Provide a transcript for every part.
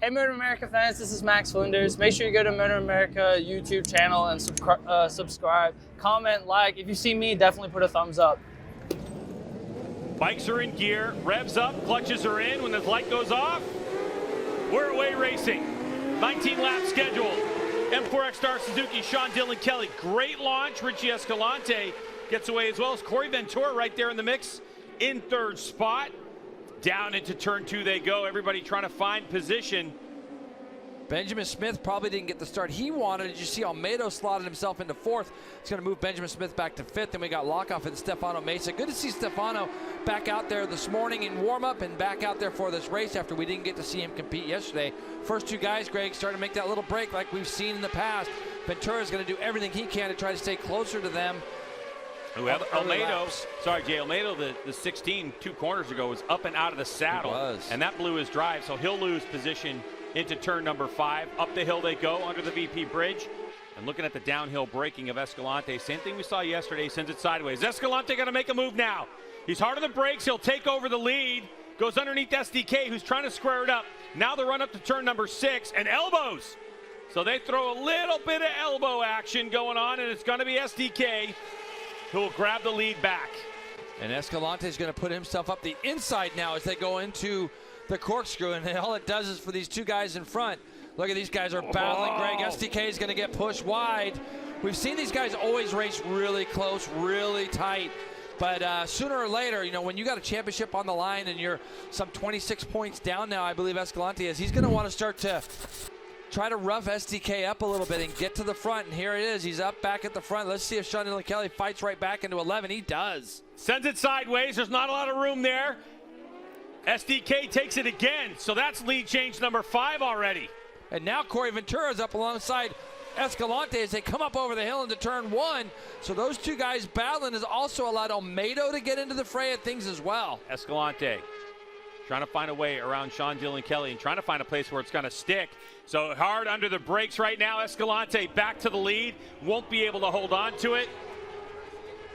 Hey MotoAmerica fans, this is Max Flinders. Make sure you go to MotoAmerica YouTube channel and subscribe, comment, like. If you see me, definitely put a thumbs up. Bikes are in gear, revs up, clutches are in. When the light goes off, we're away racing. 19 laps scheduled. M4X Star Suzuki, Sean Dillon Kelly. Great launch. Richie Escalante gets away as well as Corey Ventura right there in the mix in third spot. Down into turn 2 they go. Everybody trying to find position. Benjamin Smith probably didn't get the start he wanted. Did you see Almeida slotted himself into 4th? It's going to move Benjamin Smith back to 5th. Then we got Lockoff and Stefano Mesa. Good to see Stefano back out there this morning in warm-up and back out there for this race after we didn't get to see him compete yesterday. First 2 guys, Greg, starting to make that little break like we've seen in the past. Ventura's going to do everything he can to try to stay closer to them. Almeida, the 16 2 corners ago, was up and out of the saddle, and that blew his drive, so he'll lose position into turn number 5. Up the hill they go under the VP bridge, and looking at the downhill braking of Escalante, same thing we saw yesterday, sends it sideways. Escalante going to make a move now. He's hard on the brakes, he'll take over the lead, goes underneath SDK, who's trying to square it up. Now the run up to turn number 6, and elbows. So they throw a little bit of elbow action going on, and it's going to be SDK who will grab the lead back. And Escalante is going to put himself up the inside now as they go into the corkscrew, and all it does is for these 2 guys in front. Look at these guys are battling. Greg, SDK is going to get pushed wide. We've seen these guys always race really close, really tight. But sooner or later, you know, when you got a championship on the line and you're some 26 points down now, I believe Escalante is, he's going to want to start to try to rough SDK up a little bit and get to the front. And here it is. He's up back at the front. Let's see if Sean Dillon Kelly fights right back into 11. He does. Sends it sideways. There's not a lot of room there. SDK takes it again. So that's lead change number 5 already. And now Corey Ventura is up alongside Escalante as they come up over the hill into turn 1. So those 2 guys battling has also allowed Almeida to get into the fray of things as well. Escalante trying to find a way around Sean Dillon Kelly and trying to find a place where it's going to stick. So hard under the brakes right now. Escalante back to the lead. Won't be able to hold on to it.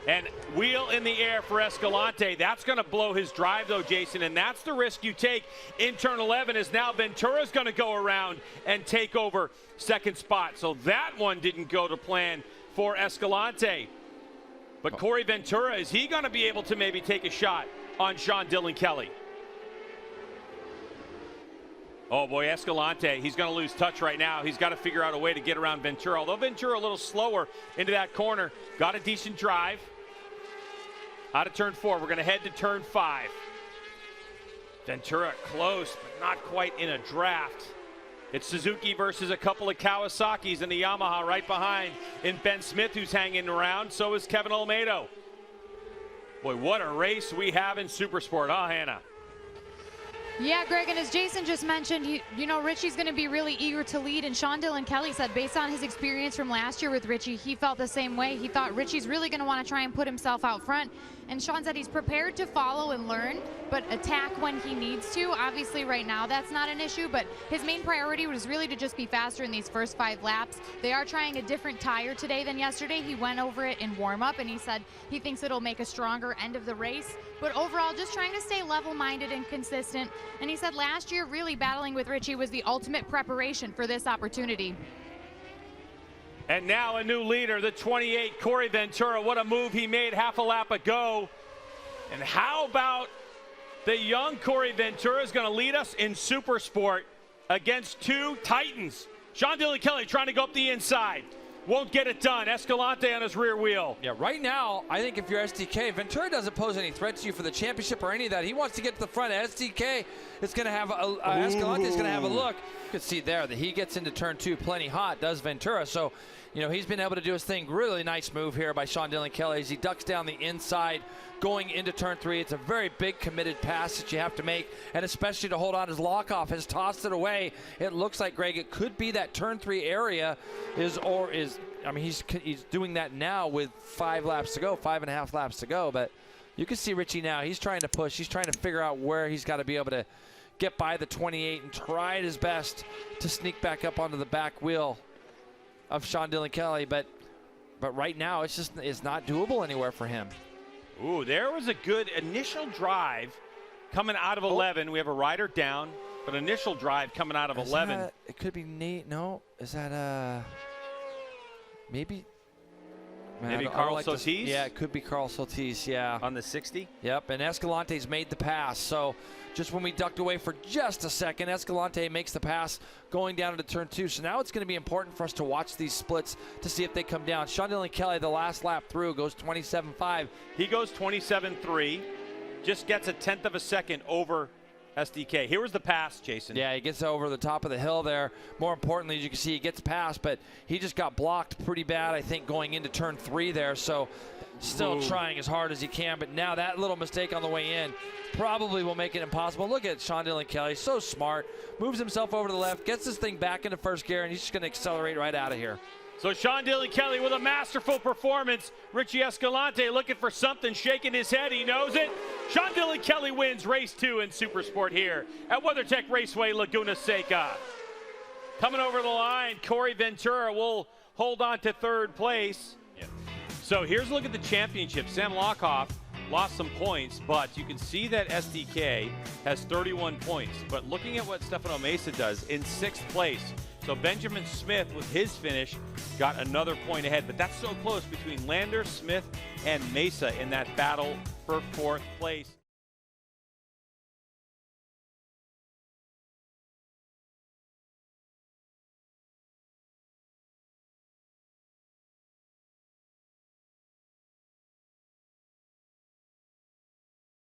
And wheel in the air for Escalante. That's going to blow his drive, though, Jason. And that's the risk you take in turn 11, is now Ventura's going to go around and take over second spot. So that one didn't go to plan for Escalante. But Corey Ventura, is he going to be able to maybe take a shot on Sean Dillon Kelly? Oh boy, Escalante, he's going to lose touch right now. He's got to figure out a way to get around Ventura. Although Ventura a little slower into that corner, got a decent drive. Out of turn 4, we're going to head to turn 5. Ventura close, but not quite in a draft. It's Suzuki versus a couple of Kawasaki's and the Yamaha right behind in Ben Smith, who's hanging around. So is Kevin Almeida. Boy, what a race we have in Supersport, huh, Hannah? Yeah, Greg, and as Jason just mentioned, you know, Richie's going to be really eager to lead, and Sean Dillon Kelly said based on his experience from last year with Richie, he felt the same way. He thought Richie's really going to want to try and put himself out front, and Sean said he's prepared to follow and learn, but attack when he needs to. Obviously, right now, that's not an issue, but his main priority was really to just be faster in these first 5 laps. They are trying a different tire today than yesterday. He went over it in warm-up, and he said he thinks it'll make a stronger end of the race, but overall, just trying to stay level-minded and consistent. And he said last year, really battling with Richie was the ultimate preparation for this opportunity. And now a new leader, the 28, Corey Ventura. What a move he made half a lap ago. And how about the young Corey Ventura is going to lead us in Supersport against 2 Titans. Sean Dillon Kelly trying to go up the inside. Won't get it done. Escalante on his rear wheel. Yeah, right now, I think if you're SDK, Ventura doesn't pose any threat to you for the championship or any of that. He wants to get to the front. SDK is going to have Escalante is going to have a look. You can see there that he gets into turn 2 plenty hot, does Ventura. So, you know, he's been able to do his thing. Really nice move here by Sean Dillon Kelly as he ducks down the inside going into turn 3. It's a very big committed pass that you have to make, and especially to hold on as Lockoff has tossed it away. It looks like, Greg, it could be that turn 3 area I mean, he's doing that now with 5 laps to go, 5.5 laps to go, but you can see Richie now. He's trying to push. He's trying to figure out where he's got to be able to get by the 28 and try his best to sneak back up onto the back wheel of Sean Dillon Kelly, but right now it's not doable anywhere for him. Ooh, there was a good initial drive coming out of 11. We have a rider down. But initial drive coming out of 11. It could be Nate. No, is that maybe? Man, Maybe I don't Carl like Sotis? Yeah, it could be Carl Sotis, yeah. On the 60? Yep, and Escalante's made the pass. So just when we ducked away for just a second, Escalante makes the pass going down into turn 2. So now it's going to be important for us to watch these splits to see if they come down. Sean Dillon Kelly, the last lap through, goes 27.5. He goes 27.3, just gets a 1/10 of a second over SDK. Here was the pass, Jason. Yeah, he gets over the top of the hill there. More importantly, as you can see, he gets past, but he just got blocked pretty bad, I think, going into turn 3 there. So still trying as hard as he can, but now that little mistake on the way in probably will make it impossible. Look at Sean Dillon Kelly, so smart. Moves himself over to the left, gets this thing back into first gear, and he's just going to accelerate right out of here. So Sean Dillon Kelly with a masterful performance. Richie Escalante looking for something, shaking his head. He knows it. Sean Dillon Kelly wins race 2 in Supersport here at WeatherTech Raceway Laguna Seca. Coming over the line, Corey Ventura will hold on to 3rd place. So here's a look at the championship. Sam Lockhoff lost some points, but you can see that SDK has 31 points. But looking at what Stefano Mesa does in 6th place, so Benjamin Smith with his finish got another point ahead, but that's so close between Lander, Smith, and Mesa in that battle for 4th place.